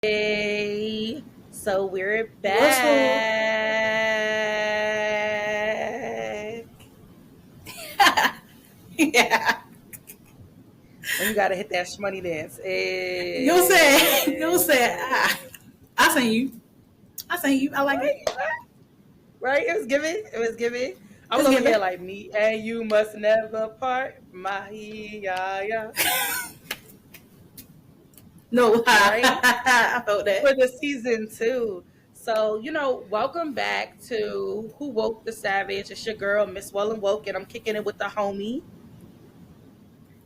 Hey, so we're What's up? back. Yeah. When you gotta hit that shmoney dance. You said, Hey. I seen you. I seen you. I like it. Right, right. It was giving. It was giving. I was It's over giving. here like me and you must never part. Yeah, yeah. No, Right? I felt For that. the season two. So, welcome back to Who Woke the Savage. It's your girl, Miss Well and Woke, and I'm kicking it with the homie.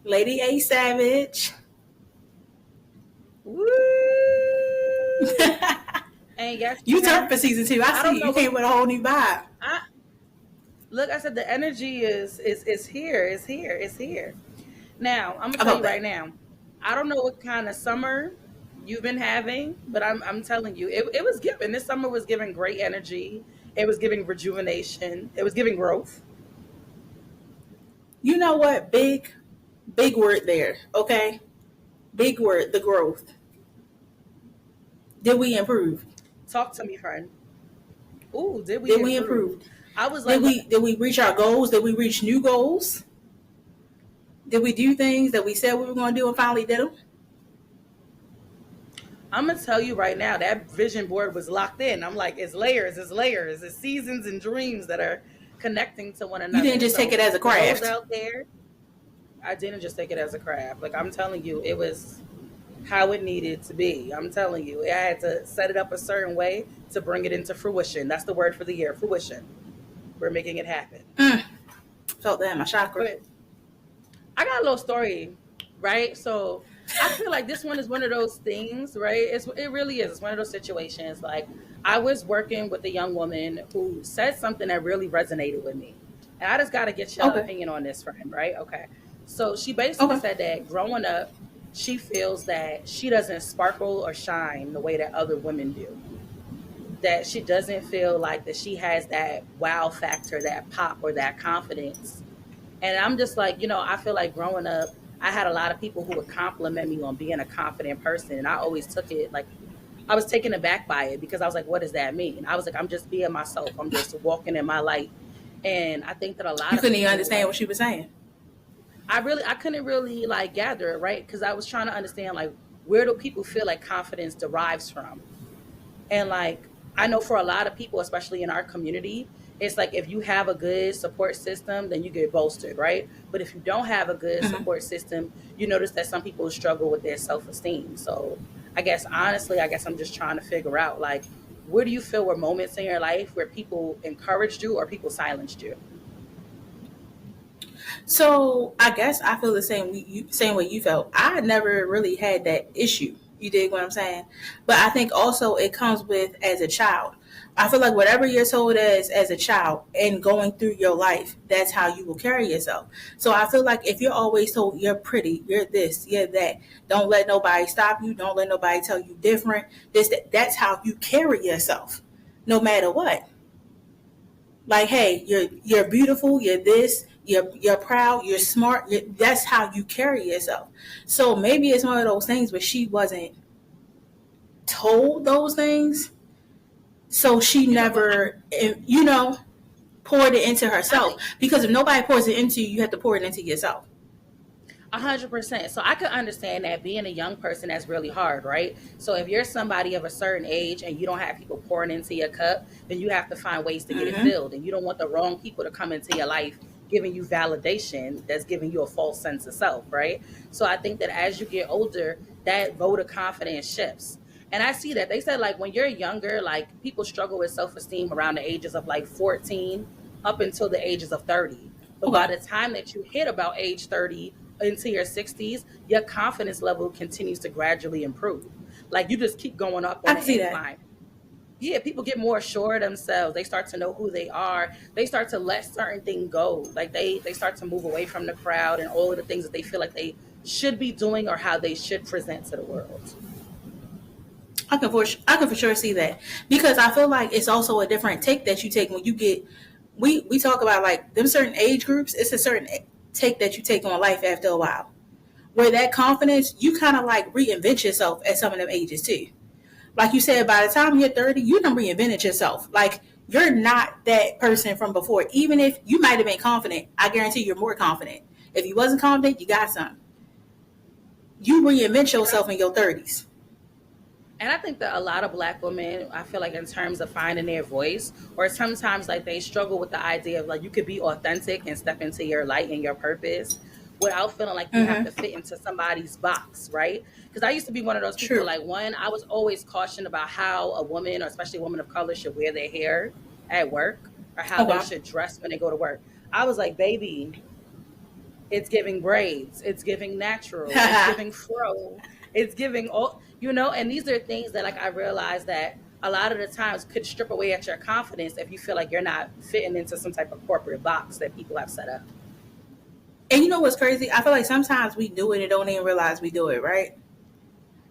Lady A Savage. Woo! And guess You what? turned for season 2. I I don't see you. know You what came with a whole new vibe. I look. I said the energy is here. It's here. It's here. Now I'm gonna I tell felt you right that. now. I don't know what kind of summer you've been having, but I'm telling you, it was giving. This summer was giving great energy. It was giving rejuvenation. It was giving growth. You know what? Big word there. Okay? Big word, the growth. Did we improve? Talk to me, friend. Ooh, did we Did we improve? improve? I was like, Did we reach our goals? Did we reach new goals? Did we do things that we said we were going to do and finally did them? I'm gonna tell you right now, that vision board was locked in. I'm like, it's layers, it's seasons and dreams that are connecting to one You didn't another. just take So it as a for those craft. out there, I didn't just take it as a craft. Like I'm telling you, it was how it needed to be. I'm telling you, I had to set it up a certain way to bring it into fruition. That's the word for the year, fruition. We're making it happen. Felt that in my chakra. But I got a little story, right? So I feel like this one is one of those things, right? It really is. It's one of those situations. Like I was working with a young woman who said something that really resonated with me. And I just gotta get your Okay. opinion on this, friend, right? Okay. So she basically Okay. said that growing up, she feels that she doesn't sparkle or shine the way that other women do. That she doesn't feel like that she has that wow factor, that pop or that confidence. And I'm just like, I feel like growing up, I had a lot of people who would compliment me on being a confident person. And I always took it like I was taken aback by it because I was like, what does that mean? I was like, I'm just being myself. I'm just walking in my light. And I think that a lot You of couldn't even people understand like what she was saying. I couldn't really like gather it, right? Because I was trying to understand like where do people feel like confidence derives from? And like, I know for a lot of people, especially in our community, it's like if you have a good support system, then you get bolstered, right? But if you don't have a good Mm-hmm. support system, you notice that some people struggle with their self esteem. So I guess honestly, I guess I'm just trying to figure out like, where do you feel were moments in your life where people encouraged you or people silenced you? So I guess I feel the same way you felt. I never really had that issue. You dig what I'm saying? But I think also it comes with as a child. I feel like whatever you're told as a child and going through your life, that's how you will carry yourself. So I feel like if you're always told you're pretty, you're this, you're that, don't let nobody stop you, don't let nobody tell you different. That's how you carry yourself, no matter what. Like, hey, you're beautiful, you're this, you're proud, you're smart. That's how you carry yourself. So maybe it's one of those things where she wasn't told those things, so she You know what? never, poured it into I herself. think Because if nobody pours it into you, you have to pour it into yourself. 100%. So I could understand that being a young person, that's really hard, right? So if you're somebody of a certain age and you don't have people pouring into your cup, then you have to find ways to get it Mm-hmm. filled. And you don't want the wrong people to come into your life giving you validation that's giving you a false sense of self, right? So I think that as you get older, that vote of confidence shifts. And I see that they said like when you're younger, like people struggle with self esteem around the ages of like 14 up until the ages of 30. But by Okay, the time that you hit about age 30 into your 60s, your confidence level continues to gradually improve. Like you just keep going up I on can an see that. incline. Yeah, people get more sure of themselves. They start to know who they are. They start to let certain things go. Like they start to move away from the crowd and all of the things that they feel like they should be doing or how they should present to the world. I can for sure see that because I feel like it's also a different take that you take when you get. We talk about like them certain age groups. It's a certain take that you take on life after a while. Where that confidence, you kind of like reinvent yourself at some of them ages too. Like you said, by the time you're 30, you done reinvented yourself. Like, you're not that person from before. Even if you might have been confident, I guarantee you're more confident. If you wasn't confident, you got something. You reinvent yourself in your 30s. And I think that a lot of Black women, I feel like in terms of finding their voice, or sometimes like they struggle with the idea of like you could be authentic and step into your light and your purpose without feeling like you have to fit into somebody's box, right? Because I used to be one of those people, True. like, one, I was always cautioned about how a woman, or especially a woman of color, should wear their hair at work, or how they Okay. should dress when they go to work. I was like, baby, it's giving braids, it's giving natural, it's giving fro, it's giving all, and these are things that, like, I realized that a lot of the times could strip away at your confidence if you feel like you're not fitting into some type of corporate box that people have set up. And you know what's crazy? I feel like sometimes we do it and don't even realize we do it, right?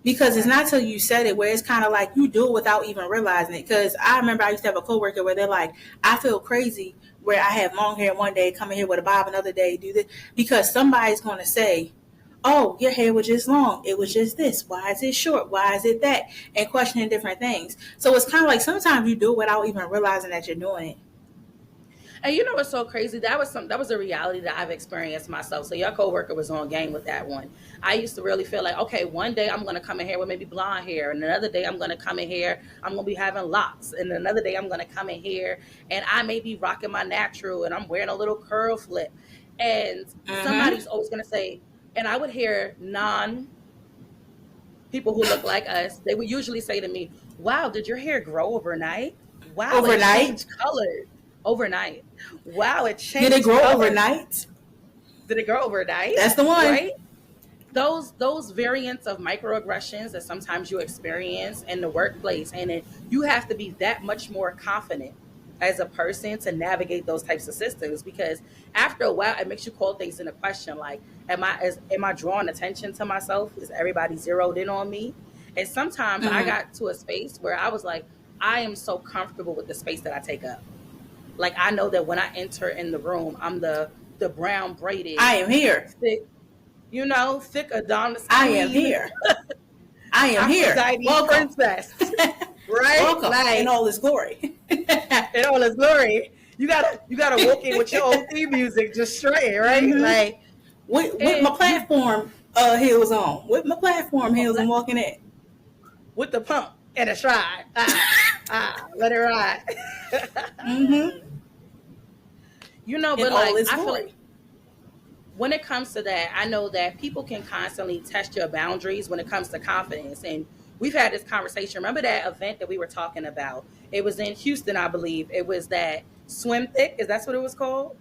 Because it's not till you said it where it's kind of like you do it without even realizing it. Because I remember I used to have a coworker where they're like, I feel crazy where I have long hair one day, come in here with a bob another day, do this. Because somebody's going to say, oh, your hair was just long. It was just this. Why is it short? Why is it that? And questioning different things. So it's kind of like sometimes you do it without even realizing that you're doing it. And you know what's so crazy? That was a reality that I've experienced myself. So your coworker was on game with that one. I used to really feel like, okay, one day I'm gonna come in here with maybe blonde hair, and another day I'm gonna come in here, I'm gonna be having locks, and another day I'm gonna come in here and I may be rocking my natural and I'm wearing a little curl flip. And somebody's always gonna say, and I would hear non people who look like us, they would usually say to me, wow, did your hair grow overnight? Wow, it Overnight? changed color overnight. Wow, it changed. Did it grow color. overnight? Did it grow overnight? That's the one. Right? Those variants of microaggressions that sometimes you experience in the workplace, and you have to be that much more confident as a person to navigate those types of systems, because after a while it makes you call things into question, like, am I drawing attention to myself? Is everybody zeroed in on me? And sometimes I got to a space where I was like, I am so comfortable with the space that I take up. Like, I know that when I enter in the room, I'm the brown braided, I am here. thick, thick Adonis. I am here. I am here. Welcome, princess. Right? Welcome in all His glory. In all His glory. You gotta walk in with your old theme music just straight, right? Like, with my platform heels on. With my platform heels, I'm walking in. With the pump and a stride. Let it ride. But like, I feel like when it comes to that, I know that people can constantly test your boundaries when it comes to confidence. And we've had this conversation. Remember that event that we were talking about? It was in Houston, I believe. It was that Swim Thick. Is that what it was called?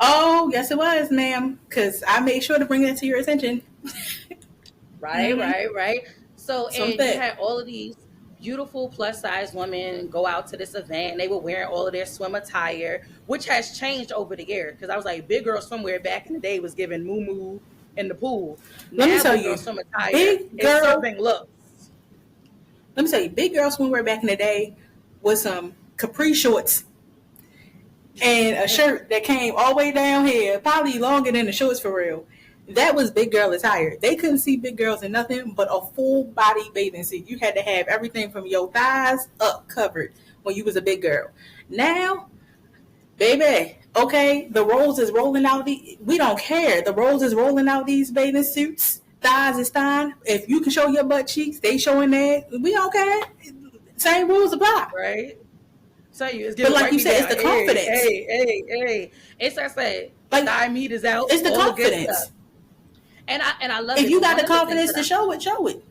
Oh, yes, it was, ma'am. Because I made sure to bring that to your attention. Right. So, Swim and Thick. you had all of these beautiful plus size women go out to this event, and they were wearing all of their swim attire, which has changed over the years. Because I was like, big girl swimwear back in the day was giving moo in the pool. Let me tell big you, girl swim attire big girl is serving looks. Let me tell you, big girl swimwear back in the day was some capri shorts and a shirt that came all the way down here, probably longer than the shorts for real. That was big girl attire. They couldn't see big girls in nothing but a full body bathing suit. You had to have everything from your thighs up covered when you was a big girl. Now, baby, okay, the rolls is rolling out. We don't care. The rolls is rolling out these bathing suits. Thighs is fine. If you can show your butt cheeks, they showing that. We don't care. Same rules apply. Right? So but like you said, it's the confidence. Hey. It's I said, like, thigh meat is out. It's the confidence. And I love it. If you got the confidence to show it, show it.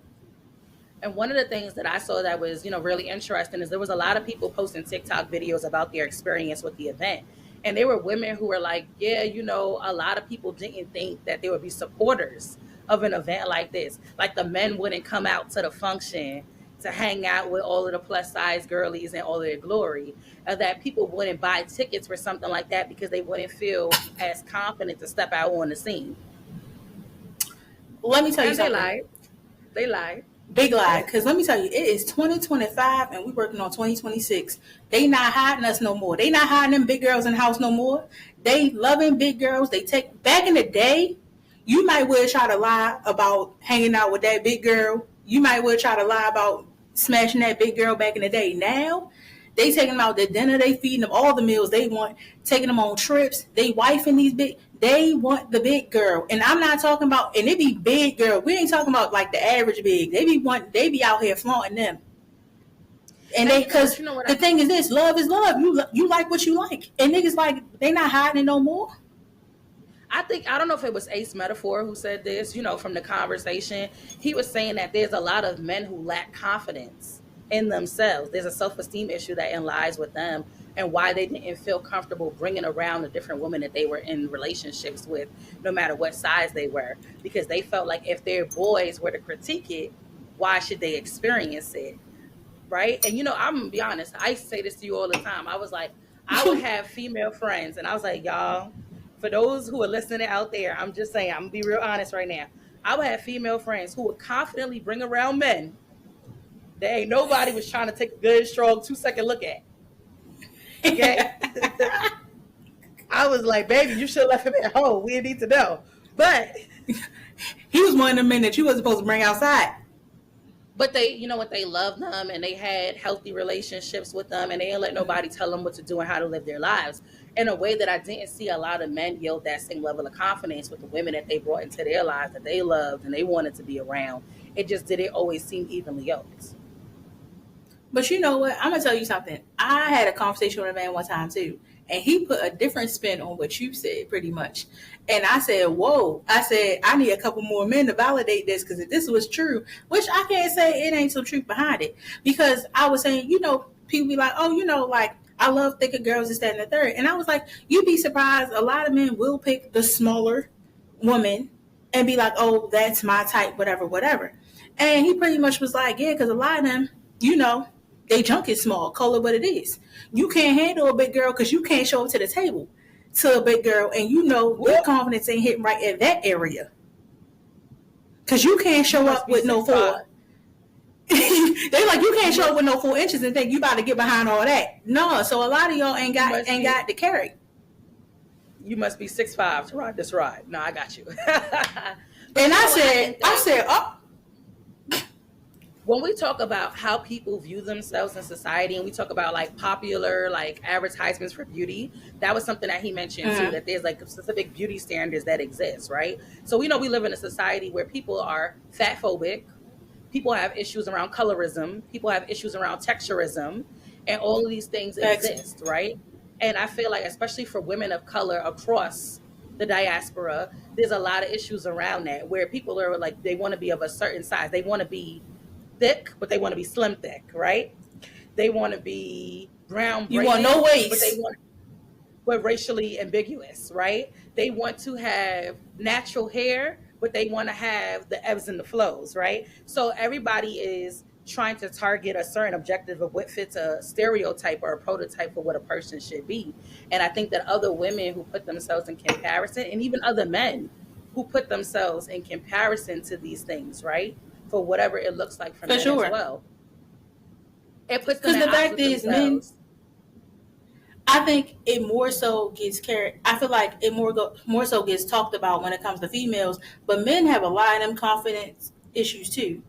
And one of the things that I saw that was, really interesting is there was a lot of people posting TikTok videos about their experience with the event. And there were women who were like, yeah, a lot of people didn't think that there would be supporters of an event like this. Like, the men wouldn't come out to the function to hang out with all of the plus size girlies and all of their glory. That people wouldn't buy tickets for something like that because they wouldn't feel as confident to step out on the scene. Let me tell you something. They lied. Big lie. Because let me tell you, it is 2025 and we're working on 2026. They not hiding us no more. They not hiding them big girls in the house no more. They loving big girls. They take, back in the day, you might well try to lie about hanging out with that big girl. You might well try to lie about smashing that big girl back in the day. Now, they taking them out to dinner, they feeding them all the meals they want, taking them on trips, they wifing these big, they want the big girl. And I'm not talking about, and it be big girl. We ain't talking about like the average big. They be out here flaunting them. And they, cause the thing is this, love is love. You like what you like. And niggas like, they not hiding it no more. I don't know if it was Ace Metaphor who said this, from the conversation. He was saying that there's a lot of men who lack confidence in themselves. There's a self-esteem issue that lies with them, and why they didn't feel comfortable bringing around the different women that they were in relationships with, no matter what size they were, because they felt like if their boys were to critique it, why should they experience it? Right? And I'm gonna be honest, I used to say this to you all the time. I was like, I would have female friends, and I was like, y'all, for those who are listening out there, I'm just saying, I'm gonna be real honest right now. I would have female friends who would confidently bring around men that ain't nobody was trying to take a good, strong 2-second look at. Okay? I was like, baby, you should have left him at home. We need to know. But he was one of the men that you wasn't supposed to bring outside. But they, they loved them, and they had healthy relationships with them, and they didn't let nobody tell them what to do and how to live their lives in a way that I didn't see a lot of men yield that same level of confidence with the women that they brought into their lives that they loved and they wanted to be around. It just didn't always seem evenly yoked. But you know what? I'm going to tell you something. I had a conversation with a man one time too, and he put a different spin on what you said pretty much. And I said, whoa. I said, I need a couple more men to validate this, because if this was true, which I can't say it ain't some truth behind it. Because I was saying, people be like, oh, like, I love thicker girls, this, that, and the third. And I was like, you'd be surprised. A lot of men will pick the smaller woman and be like, oh, that's my type, whatever, whatever. And he pretty much was like, yeah, because a lot of them, they junk is small, call it what it is. You can't handle a big girl because you can't show up to the table to a big girl, and your confidence ain't hitting right at that area. Because you can't show up with no 4. They like, you can't show up with no 4 inches and think you about to get behind all that. No, so a lot of y'all ain't got the carry. You must be 6'5" to ride this ride. No, I got you. And I said, oh. When we talk about how people view themselves in society, and we talk about like popular like advertisements for beauty, that was something that he mentioned too, that there's like specific beauty standards that exist, right? So we live in a society where people are fat phobic, people have issues around colorism, people have issues around texturism, and all of these things exist, right? And I feel like, especially for women of color across the diaspora, there's a lot of issues around that, where people are like, they want to be of a certain size, they want to be thick, but they want to be slim thick, right? They want to be brown, you want no waist, but racially ambiguous, right? They want to have natural hair, but they want to have the ebbs and the flows, right? So everybody is trying to target a certain objective of what fits a stereotype or a prototype for what a person should be. And I think that other women who put themselves in comparison, and even other men who put themselves in comparison to these things, right? For whatever it looks like for men as well. It puts them because the fact is, men, I think it more so gets carried. I feel like it more so gets talked about when it comes to females, but men have a lot of them confidence issues too,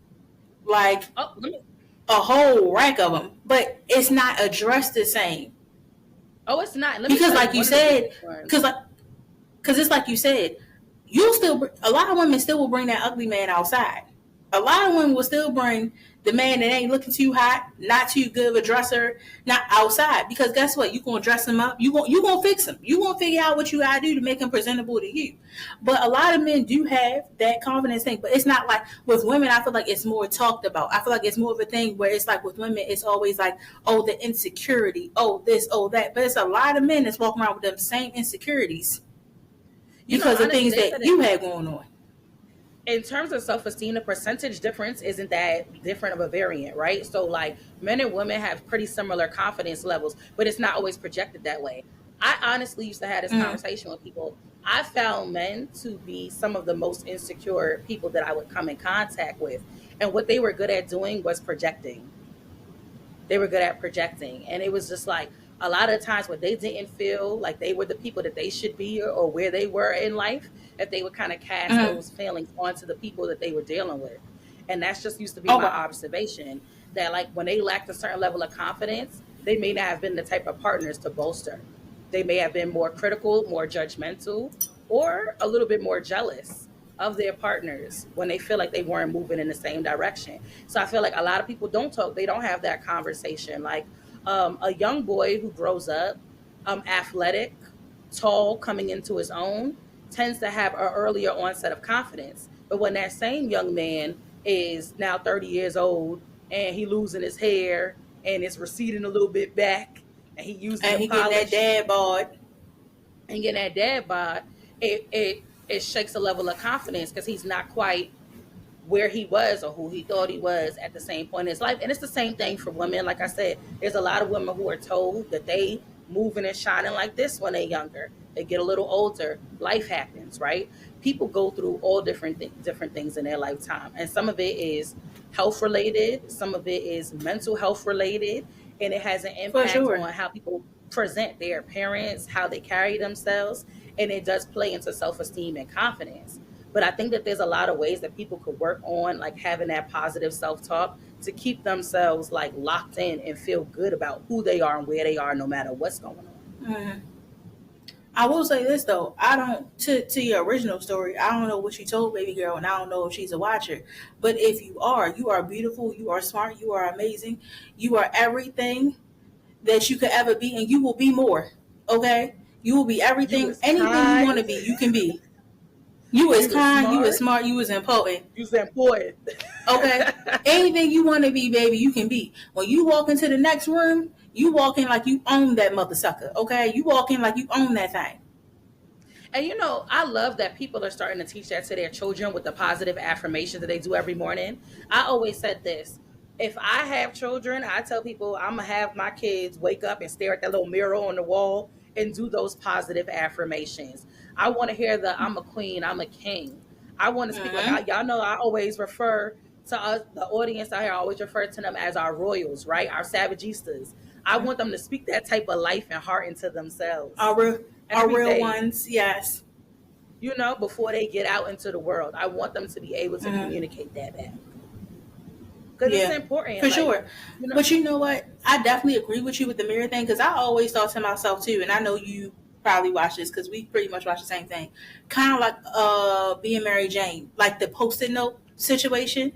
like a whole rank of them. But it's not addressed the same. Oh, it's not. Because like you said, because it's like you said, a lot of women still will bring that ugly man outside. A lot of women will still bring the man that ain't looking too hot, not too good of a dresser, not outside. Because guess what? You're going to dress him up. You're going to fix him. You're going to figure out what you got to do to make him presentable to you. But a lot of men do have that confidence thing. But it's not like with women, I feel like it's more talked about. I feel like it's more of a thing where it's like with women, it's always like, oh, the insecurity, oh, this, oh, that. But it's a lot of men that's walking around with them same insecurities because of things that you had going on. In terms of self-esteem, the percentage difference isn't that different of a variant, right? So like men and women have pretty similar confidence levels, but it's not always projected that way. I honestly used to have this conversation with people. I found men to be some of the most insecure people that I would come in contact with. And what they were good at doing was projecting. They were good at projecting. And it was just like a lot of times when they didn't feel like they were the people that they should be or where they were in life, that they would kind of cast those feelings onto the people that they were dealing with. And that's just used to be my observation. that like when they lacked a certain level of confidence, they may not have been the type of partners to bolster. They may have been more critical, more judgmental, or a little bit more jealous of their partners when they feel like they weren't moving in the same direction. So I feel like a lot of people don't talk, they don't have that conversation. Like a young boy who grows up athletic, tall, coming into his own, tends to have an earlier onset of confidence. But when that same young man is now 30 years old and he losing his hair and it's receding a little bit back and he using And the he getting that polish dad bod. and getting that dad bod, it shakes a level of confidence because he's not quite where he was or who he thought he was at the same point in his life. And it's the same thing for women. Like I said, there's a lot of women who are told that they moving and shining like this when they're younger. They get a little older, life happens, right? People go through all different things in their lifetime, and some of it is health related, some of it is mental health related, and it has an For impact sure. on how people present their appearance, how they carry themselves, and it does play into self-esteem and confidence. But I think that there's a lot of ways that people could work on like having that positive self-talk to keep themselves like locked in and feel good about who they are and where they are no matter what's going on. Mhm. I will say this though, I don't to your original story. I don't know what you told baby girl, and I don't know if she's a watcher. But if you are beautiful, you are smart, you are amazing, you are everything that you could ever be, and you will be more. Okay, you will be You everything, was anything you want kind, to be, you can be. You is you was kind, you is smart, smart, you is important. you was important. Okay, anything you want to be, baby, you can be. When you walk into the next room, you walk in like you own that mother sucker. Okay, you walk in like you own that thing. And you know, I love that people are starting to teach that to their children with the positive affirmations that they do every morning. I always said this. If I have children, I tell people I'm going to have my kids wake up and stare at that little mirror on the wall and do those positive affirmations. I want to hear the I'm a queen, I'm a king. I want to speak like Mm-hmm. y'all know I always refer to us, the audience out here, I always refer to them as our royals, right? Our savagistas. I want them to speak that type of life and heart into themselves Our our every real day, ones, yes. before they get out into the world. I want them to be able to Mm-hmm. communicate that back because it's Yeah, important. for Like, sure. you know, But you know what? I definitely agree with you with the mirror thing because I always thought to myself too, and I know you probably watch this because we pretty much watch the same thing. Kind of like being Mary Jane, like the post-it note situation.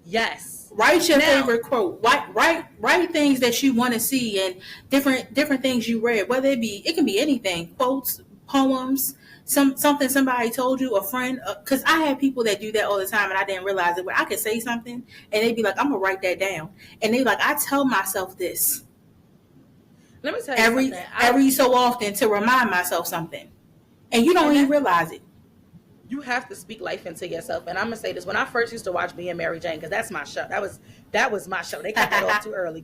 yes. Write your Now, favorite quote. Write things that you want to see and different things you read. Whether it can be anything, quotes, poems, something somebody told you, a friend. Because I have people that do that all the time, and I didn't realize it. Where I could say something, and they'd be like, "I'm gonna write that down," and they like, "I tell myself this let me tell you every something. every so often to remind myself something," and you don't And even that realize it. you have to speak life into yourself. And I'm gonna say this: when I first used to watch Being Mary Jane, because that's my show. That was my show. They cut that off too early.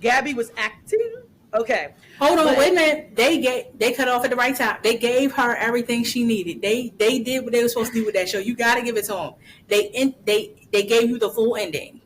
Gabby was acting. Okay, Hold on, wait a but minute. They cut off at the right time. They gave her everything she needed. They did what they were supposed to do with that show. You got to give it to them. They gave you the full ending.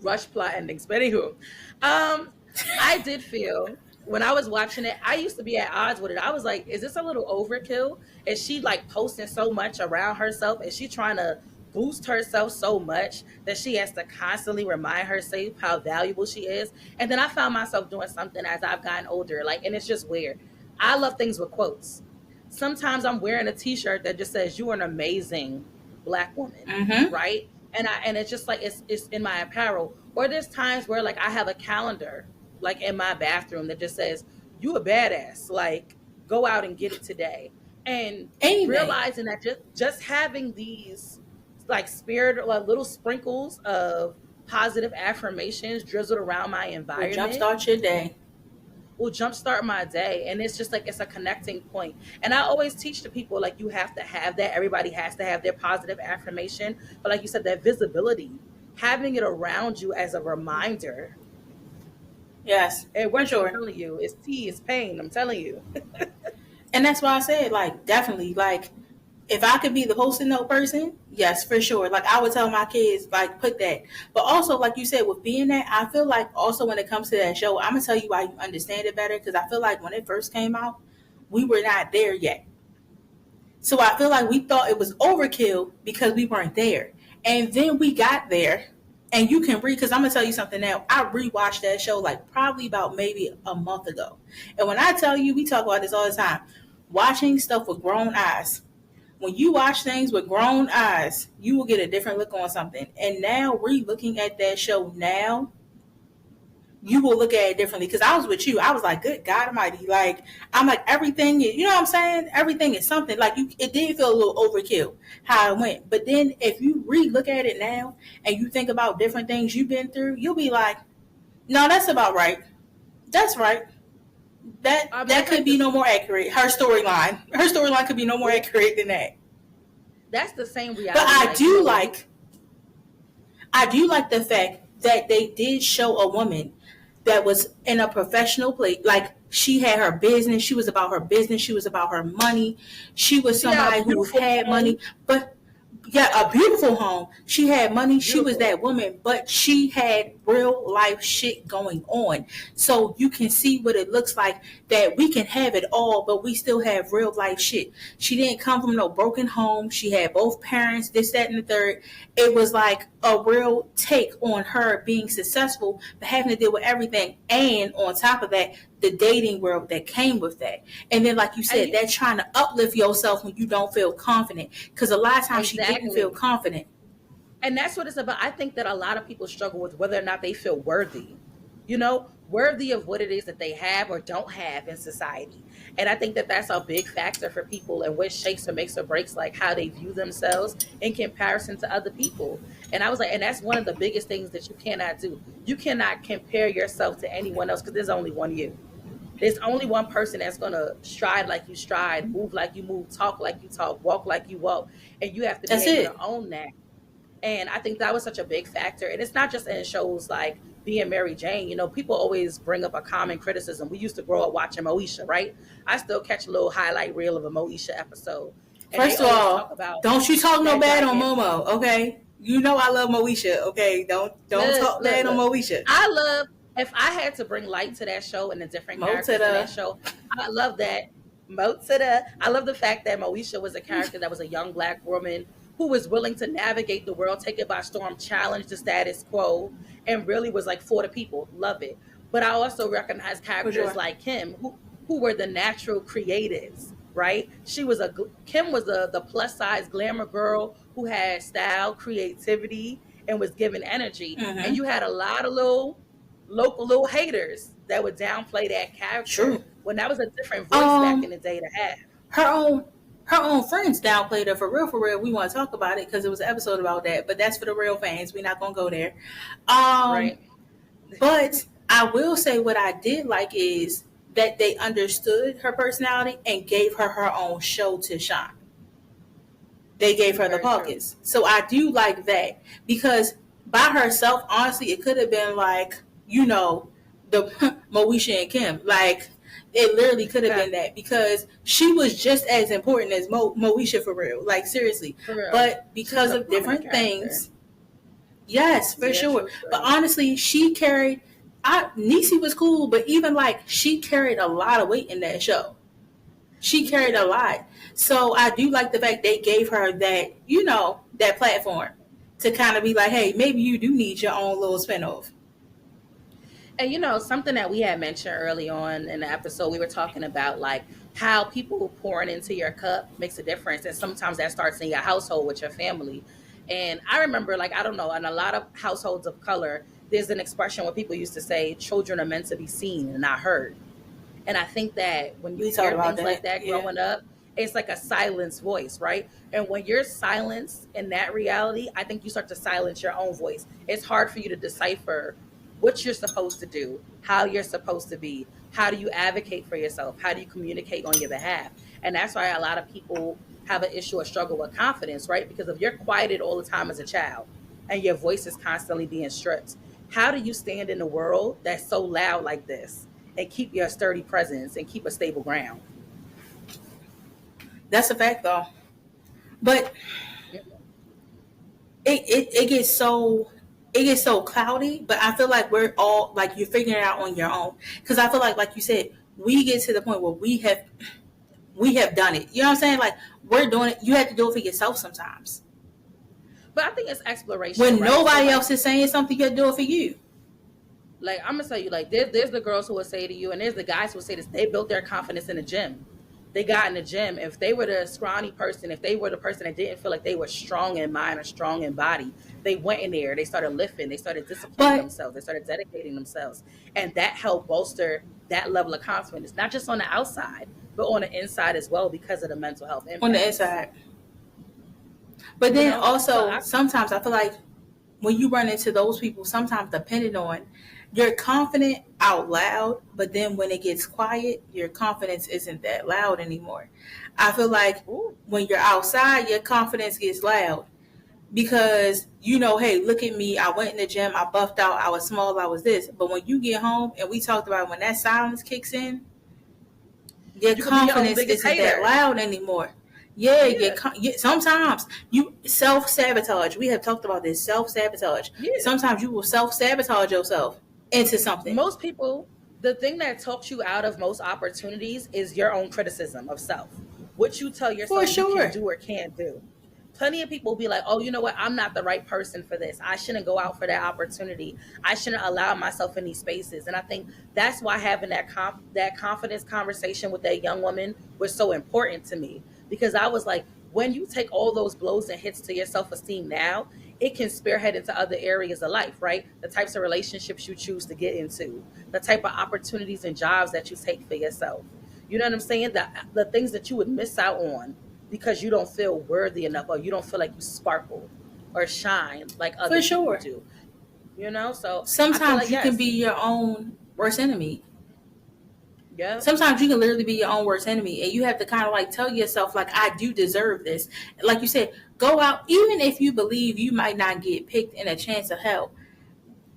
rush plot endings. But anywho, I did feel when I was watching it, I used to be at odds with it. I was like, is this a little overkill? Is she like posting so much around herself? Is she trying to boost herself so much that she has to constantly remind herself how valuable she is? And then I found myself doing something as I've gotten older, like, and it's just weird. I love things with quotes. Sometimes I'm wearing a t-shirt that just says you're an amazing black woman, Mm-hmm. right? And it's just like it's in my apparel. Or there's times where like I have a calendar like in my bathroom that just says you a badass, like go out and get it today. And Anything. realizing that just having these like spirit like little sprinkles of positive affirmations drizzled around my Will environment jumpstart your day. will jumpstart my day. And it's just like it's a connecting point. And I always teach the people like you have to have that. Everybody has to have their positive affirmation. But like you said, that visibility, having it around you as a reminder. Yes, It for works. I'm sure. telling you, it's tea, it's pain. I'm telling you. And that's why I said, like, definitely, like, if I could be the post-it note person, yes, for sure. Like, I would tell my kids, like, put that. But also, like you said, with being that, I feel like also when it comes to that show, I'm gonna tell you why you understand it better because I feel like when it first came out, we were not there yet. So I feel like we thought it was overkill because we weren't there. And then we got there. And you can read, because I'm gonna tell you something now. I rewatched that show like probably about maybe a month ago. And when I tell you, we talk about this all the time. Watching stuff with grown eyes. When you watch things with grown eyes, you will get a different look on something. And now, re-looking at that show now, you will look at it differently. Because I was with you, I was like, "Good God Almighty!" Like I'm like everything. You know what I'm saying? Everything is something. Like you, it did feel a little overkill how it went. But then, if you re-look at it now and you think about different things you've been through, you'll be like, "No, that's about right. That's right. That could be no more accurate. Her storyline could be no more accurate than that." That's the same reality. But I do like the fact that they did show a woman that was in a professional place. Like she had her business. She was about her business. She was about her money. She was somebody who had money. But yeah, a beautiful home. She had money. Beautiful. She was that woman, but she had real life shit going on. So you can see what it looks like that we can have it all, but we still have real life shit. She didn't come from no broken home. She had both parents, this, that, and the third. It was like a real take on her being successful, but having to deal with everything. And on top of that, the dating world that came with that. And then, like you said, that's trying to uplift yourself when you don't feel confident. Because a lot of times she didn't feel confident. And that's what it's about. I think that a lot of people struggle with whether or not they feel worthy, worthy of what it is that they have or don't have in society. And I think that that's a big factor for people and what shakes or makes or breaks like how they view themselves in comparison to other people. And I was like, and that's one of the biggest things that you cannot do. You cannot compare yourself to anyone else because there's only one you. There's only one person that's going to stride like you stride, move like you move, talk like you talk, walk like you walk. And you have to be able to own that. And I think that was such a big factor. And it's not just in shows like Being Mary Jane. People always bring up a common criticism. We used to grow up watching Moesha, right? I still catch a little highlight reel of a Moesha episode. And first of all, don't you talk no bad on Momo, okay? You know I love Moesha, okay? Don't talk bad on Moesha. If I had to bring light to that show and the different characters in that show, I love that. I love the fact that Moesha was a character that was a young Black woman who was willing to navigate the world, take it by storm, challenge the status quo, and really was like for the people. Love it. But I also recognize characters like Kim, who were the natural creatives, right? Kim was the plus size glamour girl who had style, creativity, and was given energy. Mm-hmm. And you had a lot of local haters that would downplay that character. True. When that was a different voice back in the day to have. Her own friends downplayed her for real. We want to talk about it because it was an episode about that, but that's for the real fans. We're not going to go there. Right. But I will say what I did like is that they understood her personality and gave her her own show to shine. They gave her the pockets. So I do like that because by herself, honestly, it could have been like, the Moesha and Kim. Like, it literally could have been that because she was just as important as Moesha for real. Like, seriously. For real. But because of different things. Yes, for sure. True. But honestly, she carried... Niecy was cool, but even like, she carried a lot of weight in that show. She carried a lot. So I do like the fact they gave her that, that platform to kind of be like, hey, maybe you do need your own little spinoff. And something that we had mentioned early on in the episode, we were talking about like how people pouring into your cup makes a difference. And sometimes that starts in your household with your family. And I remember, like, I don't know, in a lot of households of color, there's an expression where people used to say children are meant to be seen and not heard. And I think that when you hear things like that growing up, it's like a silenced voice, right? And when you're silenced in that reality, I think you start to silence your own voice. It's hard for you to decipher what you're supposed to do, how you're supposed to be, how do you advocate for yourself, how do you communicate on your behalf. And that's why a lot of people have an issue or struggle with confidence, right? Because if you're quieted all the time as a child and your voice is constantly being stripped, how do you stand in a world that's so loud like this and keep your sturdy presence and keep a stable ground? That's a fact, though. But it gets so cloudy, but I feel like we're all like you're figuring it out on your own. Because I feel like you said, we get to the point where we have done it. You know what I'm saying? Like, we're doing it. You have to do it for yourself sometimes. But I think it's exploration, When right? So nobody like else is saying something, you're doing for you. I'm gonna tell you, like there's the girls who will say to you, and there's the guys who will say this. They built their confidence in the gym. They got in the gym. If they were the scrawny person, if they were the person that didn't feel like they were strong in mind or strong in body, they went in there. They started lifting. They started disciplining But themselves. They started dedicating themselves, and that helped bolster that level of confidence, not just on the outside, but on the inside as well, because of the mental health on the impacts. inside. But then So also, sometimes I feel like when you run into those people, sometimes depending on, you're confident out loud, but then when it gets quiet, your confidence isn't that loud anymore. I feel like ooh, when you're outside, your confidence gets loud because hey, look at me. I went in the gym, I buffed out, I was small, I was this. But when you get home, and we talked about when that silence kicks in, your you could be your own confidence biggest isn't that hater. loud anymore. Yeah, Yeah, sometimes you self sabotage. We have talked about this self sabotage. yeah. Sometimes you will self sabotage yourself into something. Most people, the thing that talks you out of most opportunities is your own criticism of self. What you tell For yourself you can sure. do or can't do. Plenty of people be like, oh, you know what? I'm not the right person for this. I shouldn't go out for that opportunity. I shouldn't allow myself in these spaces. And I think that's why having that confidence conversation with that young woman was so important to me, because I was like, when you take all those blows and hits to your self-esteem now, it can spearhead into other areas of life, right? The types of relationships you choose to get into, the type of opportunities and jobs that you take for yourself. You know what I'm saying? The things that you would miss out on because you don't feel worthy enough, or you don't feel like you sparkle or shine like other For people sure. do. So I feel Sometimes like you can yes, be your own worst enemy. yeah, Sometimes you can literally be your own worst enemy, and you have to kind of like tell yourself, like, I do deserve this. Like you said, go out, even if you believe you might not get picked in a chance of help,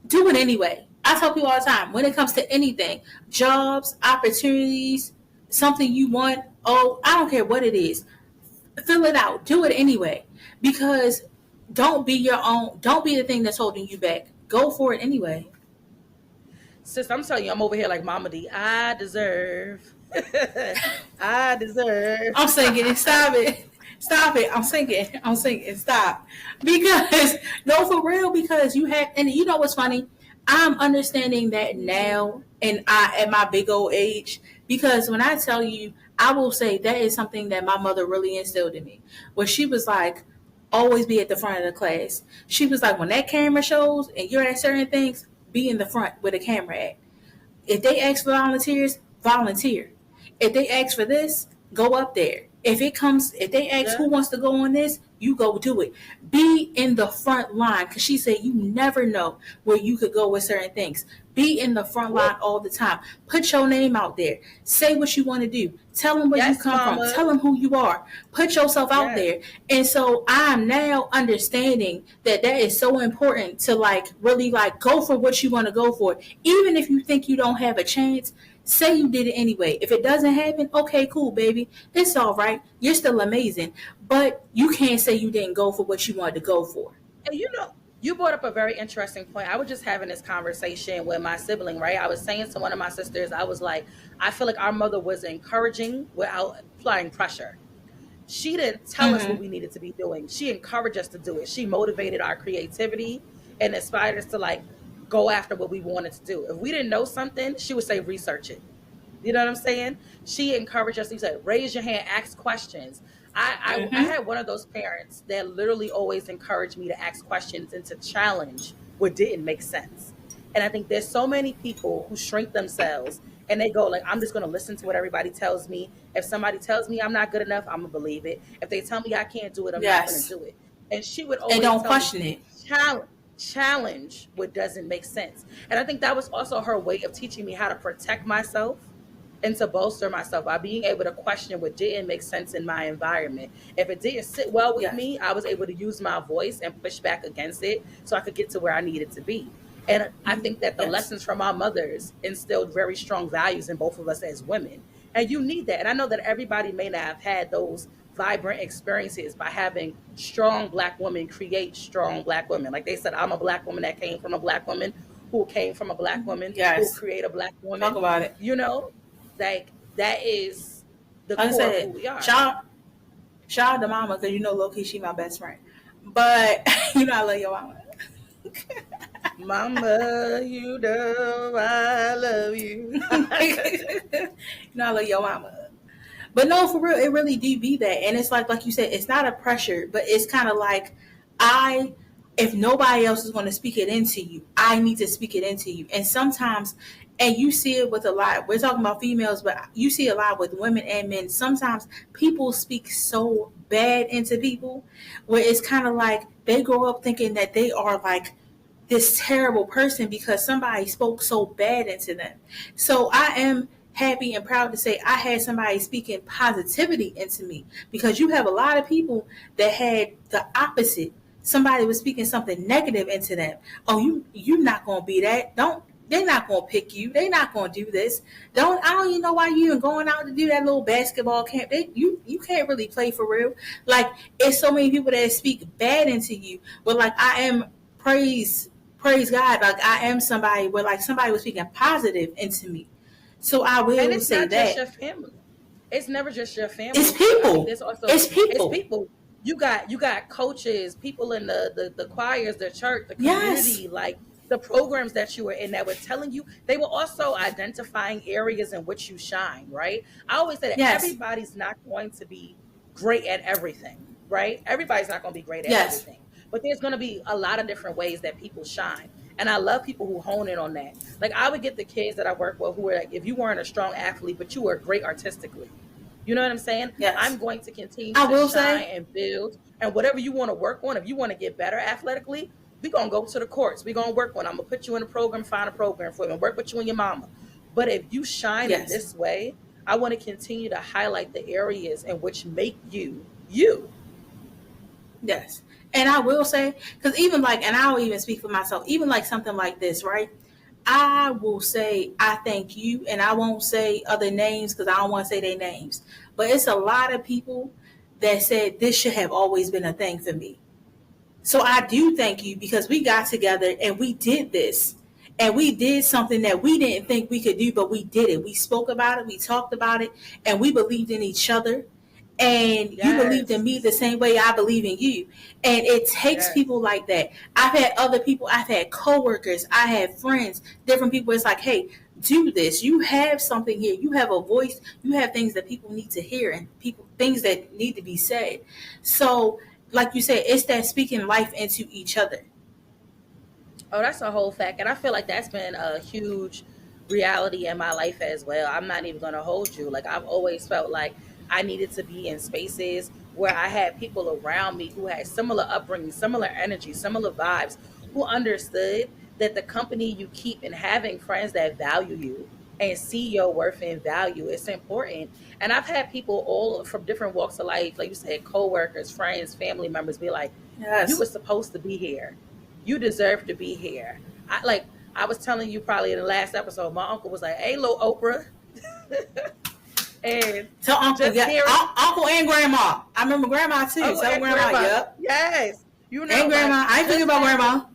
do it anyway. I tell people all the time, when it comes to anything, jobs, opportunities, something you want, oh, I don't care what it is, fill it out, do it anyway. Because don't be the thing that's holding you back. Go for it anyway. sis, I'm telling you, I'm over here like Mama D. I deserve. I deserve. I'm singing, stop it. Stop it. I'm singing, stop. Because, no, for real, because you have, and you know what's funny? I'm understanding that now, and at my big old age, because when I tell you, I will say that is something that my mother really instilled in me. Where she was like, always be at the front of the class. She was like, when that camera shows and you're at certain things, be in the front where the camera at. If they ask for volunteers, volunteer. If they ask for this, go up there. If they ask Yeah, who wants to go on this, you go do it. Be in the front line, because she said you never know where you could go with certain things. Be in the front woo, line all the time. Put your name out there. Say what you want to do. Tell them where you yes, come from. Mama. Tell them who you are. Put yourself out Yes, there. And so I'm now understanding that that is so important to like really like go for what you want to go for. Even if you think you don't have a chance, say you did it anyway. If it doesn't happen, okay, cool, baby. It's all right. You're still amazing. But you can't say you didn't go for what you wanted to go for. and you brought up a very interesting point. I was just having this conversation with my sibling, right? I was saying to one of my sisters, I was like, I feel like our mother was encouraging without applying pressure. She didn't tell us what Mm-hmm. we needed to be doing. She encouraged us to do it. She motivated our creativity and inspired us to like go after what we wanted to do. If we didn't know something, she would say research it. You know what I'm saying? She encouraged us. She said, raise your hand, ask questions. I Mm-hmm. had one of those parents that literally always encouraged me to ask questions and to challenge what didn't make sense. And I think there's so many people who shrink themselves and they go like, I'm just going to listen to what everybody tells me. If somebody tells me I'm not good enough, I'm going to believe it. If they tell me I can't do it, I'm not going to Yes. do it. And she would And always don't tell me, question it. challenge, challenge what doesn't make sense. And I think that was also her way of teaching me how to protect myself and to bolster myself by being able to question what didn't make sense in my environment. If it didn't sit well with Yes. me, I was able to use my voice and push back against it so I could get to where I needed to be. And I think that the Yes. lessons from our mothers instilled very strong values in both of us as women. And you need that. And I know that everybody may not have had those vibrant experiences by having strong black women create strong black women. Like they said, I'm a black woman that came from a black woman who came from a black woman who Yes. create a black Talk woman. about it. You know, like that is the Like I core of who said, we are. shout out to mama, because low key she my best friend. But I love your mama. Mama, you know I love you. I love your mama. But no, for real, it really do be that. And it's like you said, it's not a pressure, but it's kind of like I, if nobody else is going to speak it into you, I need to speak it into you. And sometimes, and you see it with a lot, we're talking about females, but you see a lot with women and men. Sometimes people speak so bad into people where it's kind of like they grow up thinking that they are like this terrible person because somebody spoke so bad into them. So I am happy and proud to say I had somebody speaking positivity into me, because you have a lot of people that had the opposite. Somebody was speaking something negative into them. Oh, you're not gonna be that. Don't They're not gonna pick you. They're not gonna do this. I don't even know why you even going out to do that little basketball camp. You can't really play for real. Like, it's so many people that speak bad into you. But like, I am praise God. Like, I am somebody where like somebody was speaking positive into me. So I And will it's say not just that your family. It's never just your it's family too. I mean, people. there's also It's it's people. people. You got coaches, people in the choirs, the church, the Yes. community, like the programs that you were in that were telling you. They were also identifying areas in which you shine, right? I always say that Yes. everybody's not going to be great at everything, right? Everybody's not going to be great at Yes. everything. But there's going to be a lot of different ways that people shine. And I love people who hone in on that. Like, I would get the kids that I work with who are like, if you weren't a strong athlete, but you were great artistically. You know what I'm saying? Yes. I'm going to continue I to will shine say and build. And whatever you want to work on, if you want to get better athletically, we're going to go to the courts. We're going to work on. I'm going to put you in a program, find a program for you, and work with you and your mama. But if you shine in yes. this way, I want to continue to highlight the areas in which make you you. Yes. And I will say, because even like, and I'll even speak for myself, even like something like this, right? I will say, I thank you, and I won't say other names because I don't want to say their names. But it's a lot of people that said this should have always been a thing for me. So I do thank you, because we got together and we did this. And we did something that we didn't think we could do, but we did it. We spoke about it, we talked about it, and we believed in each other. And you believed in Yes. me the same way I believe in you. And it takes Yes. people like that. I've had other people, I've had coworkers, I had friends, different people. It's like, hey, do this. You have something here. You have a voice. You have things that people need to hear, and people things that need to be said. So, like you said, it's that speaking life into each other. Oh, that's a whole fact. And I feel like that's been a huge reality in my life as well. I'm not even going to hold you. Like, I've always felt like I needed to be in spaces where I had people around me who had similar upbringing, similar energy, similar vibes, who understood that the company you keep and having friends that value you and see your worth and value is important. And I've had people all from different walks of life, like you said, coworkers, friends, family members, be like, you Yes. were supposed to be here. You deserve to be here. I was telling you probably in the last episode, my uncle was like, hey, little Oprah. And Tell uncle, just yeah, hearing uncle and grandma. I remember grandma too. uncle Tell and grandma, grandma, yep. yes, you know, And like grandma. I ain't thinking just about having, grandma.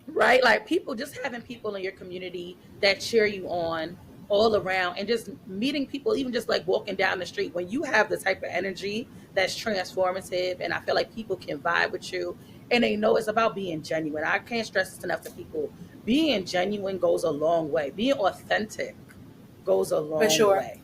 right? Like people, just having people in your community that cheer you on all around, and just meeting people, even just like walking down the street. When you have the type of energy that's transformative, and I feel like people can vibe with you, and they know it's about being genuine. I can't stress this enough to people. Being genuine goes a long way. Being authentic goes a For long sure. way,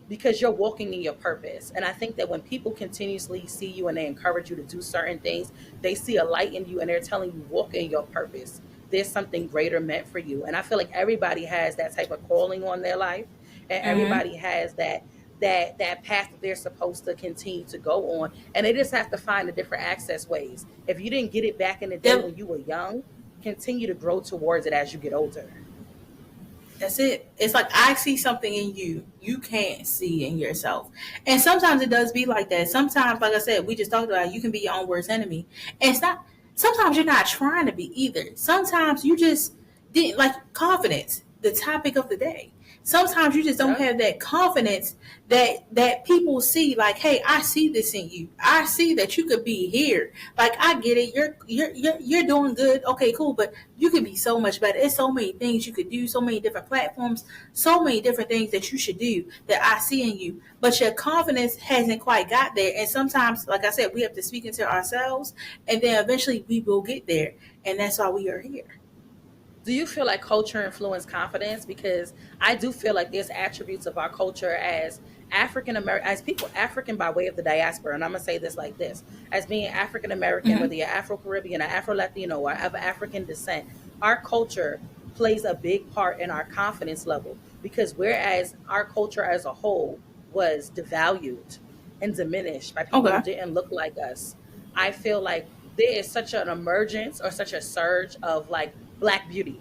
because you're walking in your purpose. And I think that when people continuously see you and they encourage you to do certain things, they see a light in you and they're telling you, walk in your purpose. There's something greater meant for you. And I feel like everybody has that type of calling on their life, and Mm-hmm. everybody has that path that they're supposed to continue to go on. And they just have to find the different access ways. If you didn't get it back in the day Yep. when you were young, continue to grow towards it as you get older. That's it. It's like I see something in you you can't see in yourself. And sometimes it does be like that. Sometimes, like I said, we just talked about it, you can be your own worst enemy. And it's not sometimes you're not trying to be either. Sometimes you just didn't like confidence, the topic of the day. Sometimes you just don't Yep. have that confidence that people see, like, hey, I see this in you. I see that you could be here. Like, I get it. You're doing good. Okay, cool. But you could be so much better. There's so many things you could do, so many different platforms, so many different things that you should do that I see in you. But your confidence hasn't quite got there. And sometimes, like I said, we have to speak into ourselves, and then eventually we will get there. And that's why we are here. Do you feel like culture influence confidence? Because I do feel like there's attributes of our culture as African American, as people African by way of the diaspora. And I'm gonna say this like this: as being African American, Mm-hmm. whether you're Afro Caribbean or Afro Latino or of African descent, our culture plays a big part in our confidence level. Because whereas our culture as a whole was devalued and diminished by people who Okay. didn't look like us, I feel like there is such an emergence or such a surge of like black beauty,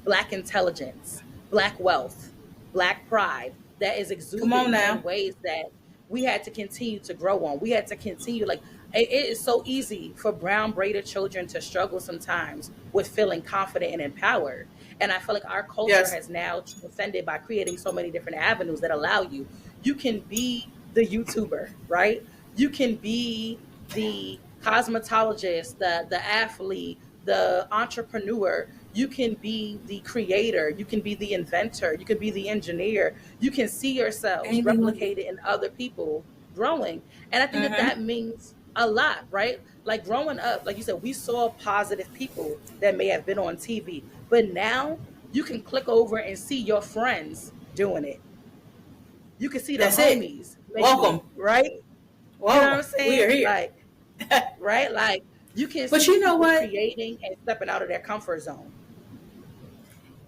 black intelligence, black wealth, black pride that is Come on exuding in now. ways that we had to continue to grow on. We had to continue, like, it is so easy for brown braided children to struggle sometimes with feeling confident and empowered. And I feel like our culture Yes. has now transcended by creating so many different avenues that allow you. You can be the YouTuber, right? You can be the cosmetologist, the athlete, the entrepreneur. You can be the creator. You can be the inventor. You can be the engineer. You can see yourselves Anything like it. replicated in other people growing. And I think that Mm-hmm. that means a lot, right? Like growing up, like you said, we saw positive people that may have been on TV, but now you can click over and see your friends doing it. You can see the That's it. homies making it, Welcome. right? You know what Welcome. I'm We are saying? here. Like, right? Like you can But see you know people what? creating and stepping out of their comfort zone.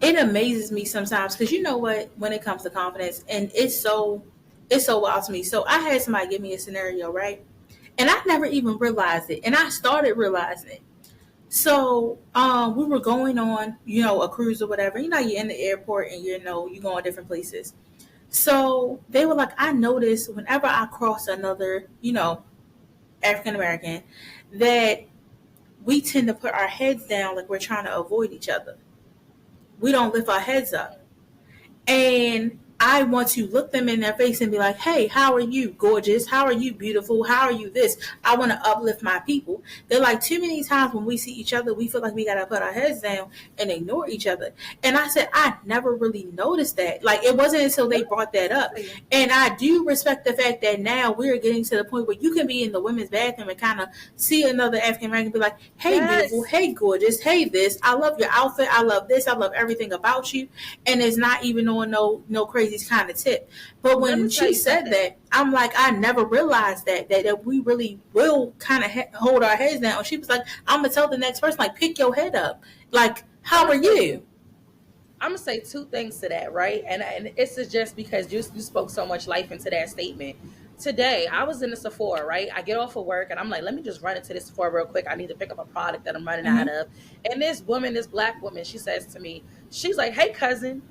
It amazes me sometimes because you know what? When it comes to confidence, and it's so wild to me. So I had somebody give me a scenario, right? And I never even realized it, and I started realizing it. So we were going on, a cruise or whatever. You're in the airport and you go on different places. So they were like, I noticed whenever I cross another, African American, that we tend to put our heads down like we're trying to avoid each other. We don't lift our heads up. And I want to look them in their face and be like, hey, how are you, gorgeous? How are you, beautiful? How are you, this? I want to uplift my people. They're like, too many times when we see each other, we feel like we got to put our heads down and ignore each other. And I said, I never really noticed that. Like, it wasn't until they brought that up. And I do respect the fact that now we're getting to the point where you can be in the women's bathroom and kind of see another African American and be like, hey, beautiful, Yes. hey, gorgeous, hey, this. I love your outfit. I love this. I love everything about you. And it's not even on no crazy kind of tip. But Let me when tell she you said something. that, I'm like, I never realized that we really will kind of hold our heads down. She was like, I'm gonna tell the next person, like, pick your head up. Like, I'm how gonna are say you? I'm gonna say two things to that, right? And it's just because you spoke so much life into that statement. Today, I was in the Sephora, right? I get off of work and I'm like, let me just run into this Sephora real quick. I need to pick up a product that I'm running out Mm-hmm. of. And this woman, this black woman, she says to me, she's like, hey, cousin.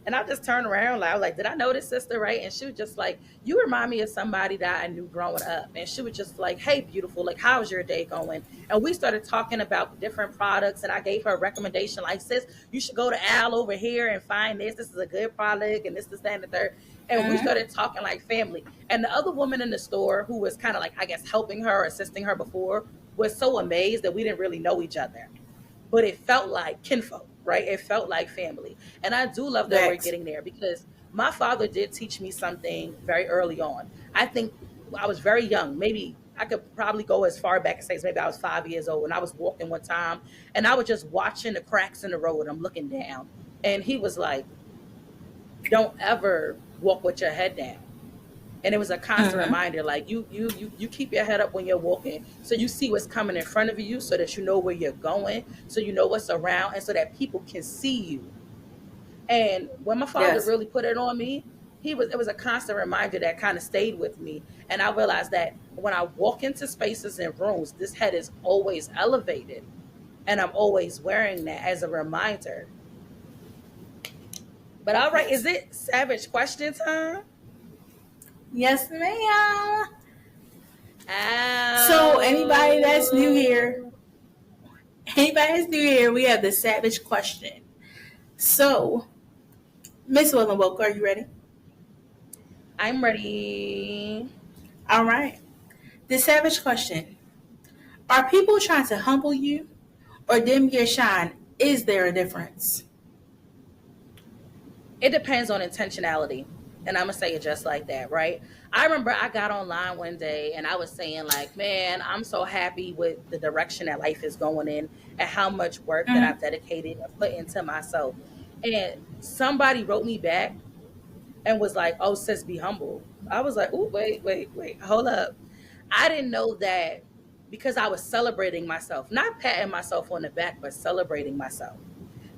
And I just turned around, like, I was like, did I know this sister, right? And she was just like, you remind me of somebody that I knew growing up. And she was just like, hey, beautiful, like, how's your day going? And we started talking about different products. And I gave her a recommendation, like, sis, you should go to Al over here and find this. This is a good product. And this, that, and the third. And we Mm-hmm. started talking like family. And the other woman in the store who was kind of like, I guess, helping her, assisting her before, was so amazed that we didn't really know each other, but it felt like kinfolk, right? It felt like family. And I do love that we're Facts. getting there because my father did teach me something very early on. I think I was very young. Maybe I could probably go as far back as say maybe I was 5 years old and I was walking one time and I was just watching the cracks in the road. I'm looking down. And he was like, don't ever walk with your head down. And it was a constant Mm-hmm. reminder, like you keep your head up when you're walking so you see what's coming in front of you so that you know where you're going, so you know what's around and so that people can see you. And when my father Yes. really put it on me, it was a constant reminder that kind of stayed with me. And I realized that when I walk into spaces and rooms, this head is always elevated, and I'm always wearing that as a reminder. But all right, is Yes. it savage question time? Yes, ma'am. So anybody that's new here, Oh. we have the savage question. So Miss Willenwoke, are you ready? I'm ready. All right. The savage question: are people trying to humble you or dim your shine? Is there a difference? It depends on intentionality. And I'm going to say it just like that, right? I remember I got online one day and I was saying, like, man, I'm so happy with the direction that life is going in and how much work that Mm-hmm. I've dedicated and put into myself. And somebody wrote me back and was like, oh, sis, be humble. I was like, oh, wait, hold up. I didn't know that because I was celebrating myself, not patting myself on the back, but celebrating myself,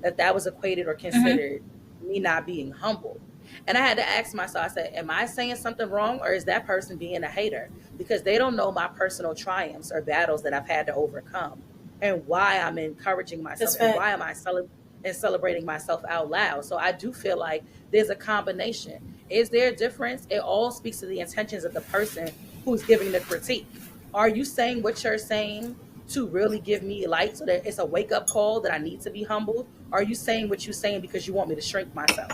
that was equated or Mm-hmm. considered me not being humble. And I had to ask myself, I said, am I saying something wrong or is that person being a hater? Because they don't know my personal triumphs or battles that I've had to overcome and why I'm encouraging That's myself and fact. why am I celebrating myself out loud. So I do feel like there's a combination. Is there a difference? It all speaks to the intentions of the person who's giving the critique. Are you saying what you're saying to really give me light so that it's a wake up call that I need to be humbled? Are you saying what you're saying because you want me to shrink myself?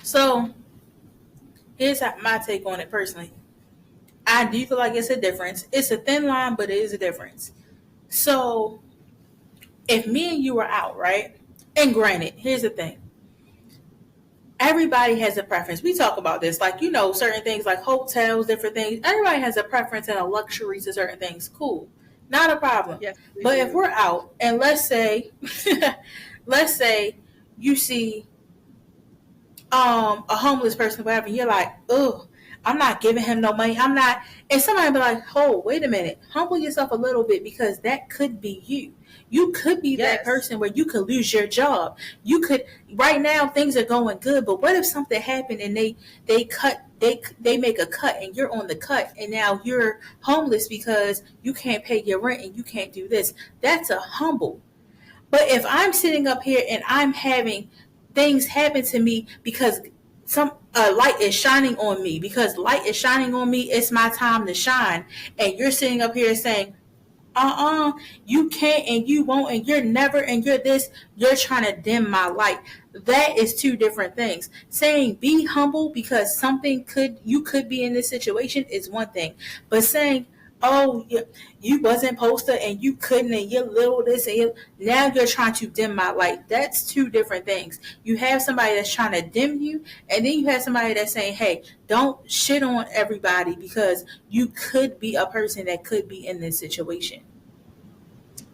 So here's my take on it personally. I do feel like it's a difference. It's a thin line, but it is a difference. So if me and you were out, right? And granted, here's the thing. Everybody has a preference. We talk about this, like, certain things like hotels, different things. Everybody has a preference and a luxury to certain things. Cool. Not a problem. Yes, we But if do. we're out and let's say you see a homeless person, whatever, you're like, oh, I'm not giving him no money. I'm not. And somebody be like, oh, wait a minute, humble yourself a little bit because that could be you. You could be that Yes. person where you could lose your job. You could right now things are going good, but what if something happened and they make a cut and you're on the cut and now you're homeless because you can't pay your rent and you can't do this. That's a humble. But if I'm sitting up here and I'm having things happen to me because some light is shining on me, because light is shining on me, it's my time to shine. And you're sitting up here saying, you can't and you won't and you're never and you're this, you're trying to dim my light. That is two different things. Saying be humble because you could be in this situation is one thing, but saying, oh, you wasn't supposed to and you couldn't and you're little this and now you're trying to dim my light. That's two different things. You have somebody that's trying to dim you, and then you have somebody that's saying, hey, don't shit on everybody because you could be a person that could be in this situation.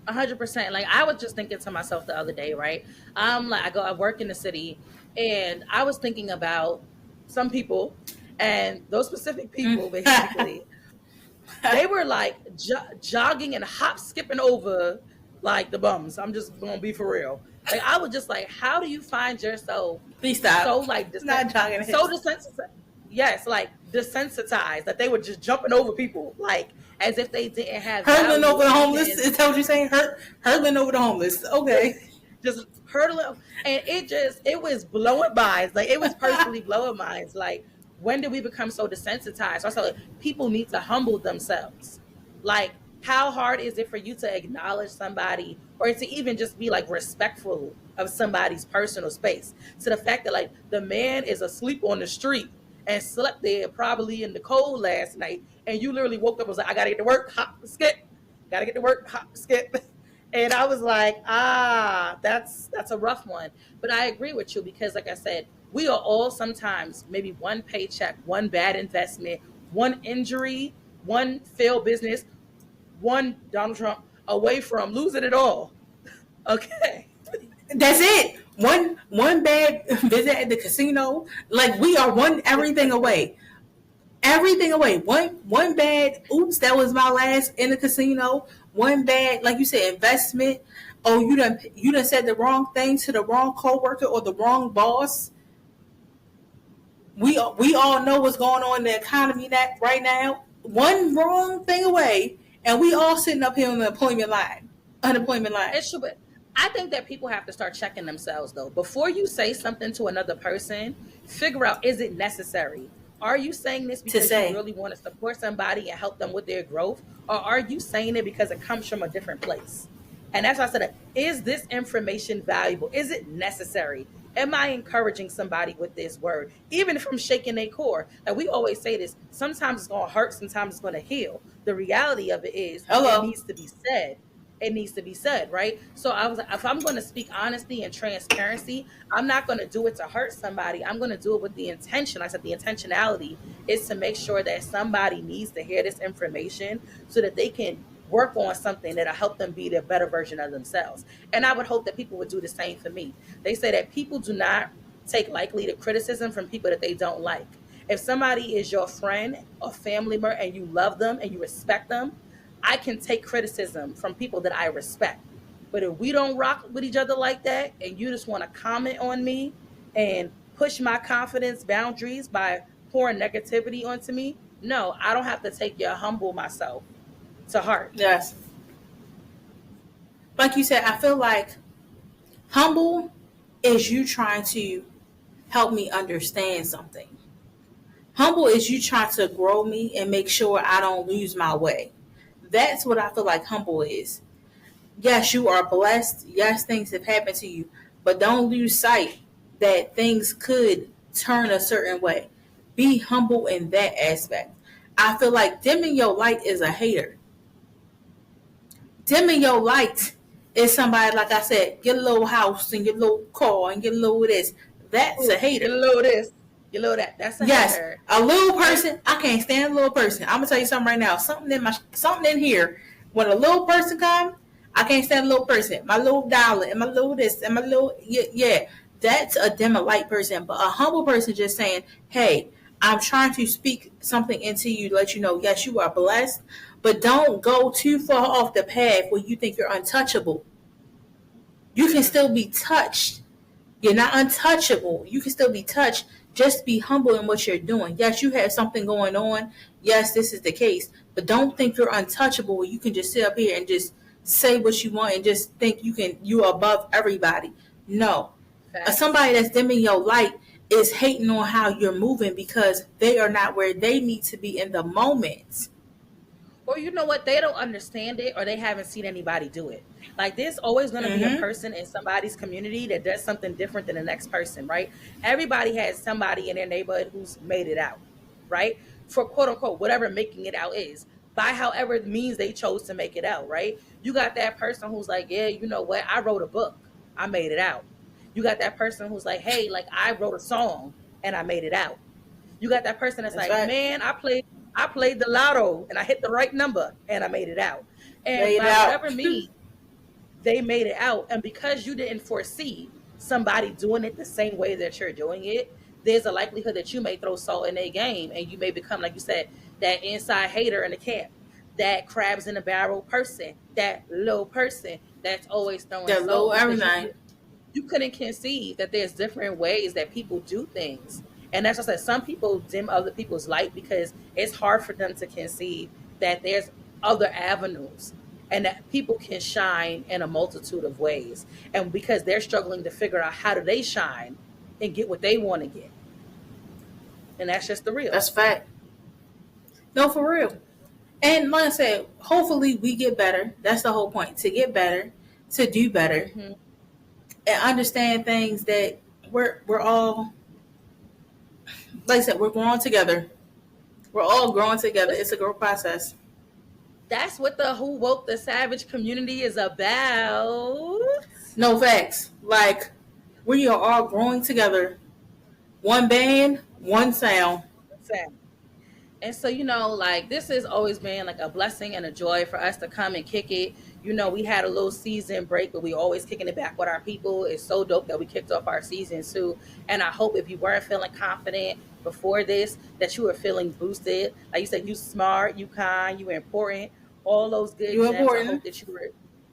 100%. Like I was just thinking to myself the other day, right? I work in the city and I was thinking about some people and those specific people basically they were like jogging and hop skipping over like the bums. I'm just gonna be for real. Like I was just like, how do you find yourself Please so stop. like Not jogging so hips. desensitized? Yes, like desensitized that they were just jumping over people, like as if they didn't have Hurdling value over the or homeless. even Is that what you're saying? Hurdling over the homeless. Okay. just hurdling. And it was blowing minds. Like it was personally blowing minds. Like when did we become so desensitized? So I said like, people need to humble themselves. Like how hard is it for you to acknowledge somebody or to even just be like respectful of somebody's personal space? To the fact that like the man is asleep on the street and slept there probably in the cold last night, and you literally woke up and was like, I gotta get to work, hop, skip, gotta get to work, hop, skip. And I was like, that's a rough one. But I agree with you because, like I said, we are all sometimes maybe one paycheck, one bad investment, one injury, one failed business, one Donald Trump away from losing it all. Okay. That's it. One bad visit at the casino. Like we are one everything away. Everything away. One bad. Oops, that was my last in the casino. One bad, like you said, investment. Oh, you done said the wrong thing to the wrong coworker or the wrong boss. We all know what's going on in the economy right now. One wrong thing away, and we all sitting up here on the unemployment line. It should be. I think that people have to start checking themselves though. Before you say something to another person, figure out, is it necessary? Are you saying this To because you say, really want to support somebody and help them with their growth? Or are you saying it because it comes from a different place? And that's why I said, is this information valuable? Is it necessary? Am I encouraging somebody with this word? Even if I'm shaking their core. Like we always say this, sometimes it's going to hurt, sometimes it's going to heal. The reality of it is it Hello. needs to be said. It needs to be said, right? So I was like, if I'm going to speak honesty and transparency, I'm not going to do it to hurt somebody. I'm going to do it with the intention. I said the intentionality is to make sure that somebody needs to hear this information so that they can work on something that'll help them be the better version of themselves. And I would hope that people would do the same for me. They say that people do not take lightly to criticism from people that they don't like. If somebody is your friend or family member and you love them and you respect them, I can take criticism from people that I respect. But if we don't rock with each other like that and you just want to comment on me and push my confidence boundaries by pouring negativity onto me, no, I don't have to take your humble myself to heart. Yes. Like you said, I feel like humble is you trying to help me understand something. Humble is you trying to grow me and make sure I don't lose my way. That's what I feel like humble is. Yes, you are blessed. Yes, things have happened to you. But don't lose sight that things could turn a certain way. Be humble in that aspect. I feel like dimming your light is a hater. Dimming your light is somebody, like I said, get a little house and get a little car and get a little of this. That's a Ooh, hater. get a little of this, get a little of that. That's a Yes, hater. a little person. I can't stand a little person. I'm gonna tell you something right now. Something in here. When a little person comes, I can't stand a little person. My little dollar and my little this and my little yeah. That's a dim a light person. But a humble person just saying, "Hey, I'm trying to speak something into you to let you know, yes, you are blessed, but don't go too far off the path where you think you're untouchable. You can Mm, still be touched. You're not untouchable. You can still be touched. Just be humble in what you're doing. Yes, you have something going on. Yes, this is the case. But don't think you're untouchable. You can just sit up here and just say what you want and just think you're above everybody. No. facts. Somebody that's dimming your light is hating on how you're moving because they are not where they need to be in the moment. Or you know what? They don't understand it or they haven't seen anybody do it. Like there's always going to be a Mm-hmm. person in somebody's community that does something different than the next person, right? Everybody has somebody in their neighborhood who's made it out, right? For quote unquote, whatever making it out is, by however means they chose to make it out, right? You got that person who's like, yeah, you know what? I wrote a book. I made it out. You got that person who's like, hey, like I wrote a song and I made it out. You got that person that's That's like, right. man, I played the lotto and I hit the right number and I made it out. And Lay it by out. whatever means, they made it out. And because you didn't foresee somebody doing it the same way that you're doing it, there's a likelihood that you may throw salt in their game and you may become, like you said, that inside hater in the camp, that crabs in the barrel person, that low person that's always throwing That low salt because everything. you couldn't conceive that there's different ways that people do things. And that's what I said. Some people dim other people's light because it's hard for them to conceive that there's other avenues and that people can shine in a multitude of ways. And because they're struggling to figure out how do they shine and get what they want to get. And that's just the real. That's fact. No, for real. And like I said, hopefully we get better. That's the whole point. To get better, to do better, Hmm. and understand things that we're all, like I said, we're growing together. We're all growing together. It's a growth process. That's what the Who Woke the Savage community is about. No facts. Like we are all growing together. One band, one sound. And so, like this has always been like a blessing and a joy for us to come and kick it. We had a little season break, but we always kicking it back with our people. It's so dope that we kicked off our season too. And I hope if you weren't feeling confident before this, that you were feeling boosted. Like you said, you smart, you kind, you important, all those good You gems. I important. hope that you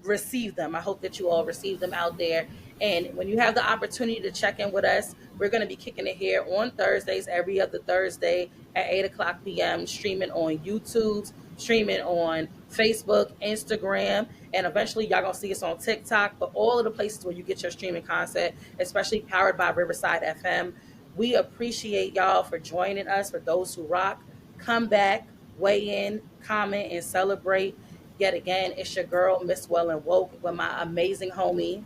receive them. I hope that you all receive them out there. And when you have the opportunity to check in with us, we're going to be kicking it here on Thursdays, every other Thursday at 8 o'clock p.m., streaming on YouTube, streaming on Facebook, Instagram, and eventually y'all going to see us on TikTok, but all of the places where you get your streaming content, especially powered by Riverside FM. We appreciate y'all for joining us. For those who rock, come back, weigh in, comment, and celebrate. Yet again, it's your girl, Miss Well and Woke, with my amazing homie.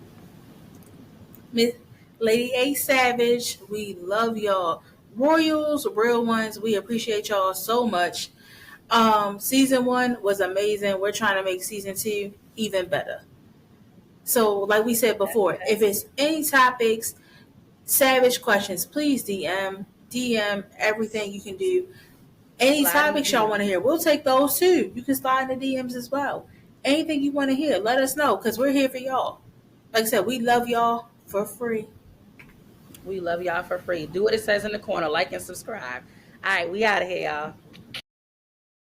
Miss Lady A Savage, we love y'all. Royals, real ones, we appreciate y'all so much. Season 1 was amazing. We're trying to make season 2 even better. So, like we said before, if it's any topics, savage questions, please DM everything you can do. Any Slide in the topics y'all want to DM. hear, we'll take those too. You can slide in the DMs as well. Anything you want to hear, let us know because we're here for y'all. Like I said, we love y'all for free. We love y'all for free. Do what it says in the corner. Like and subscribe. All right, we out of here, y'all.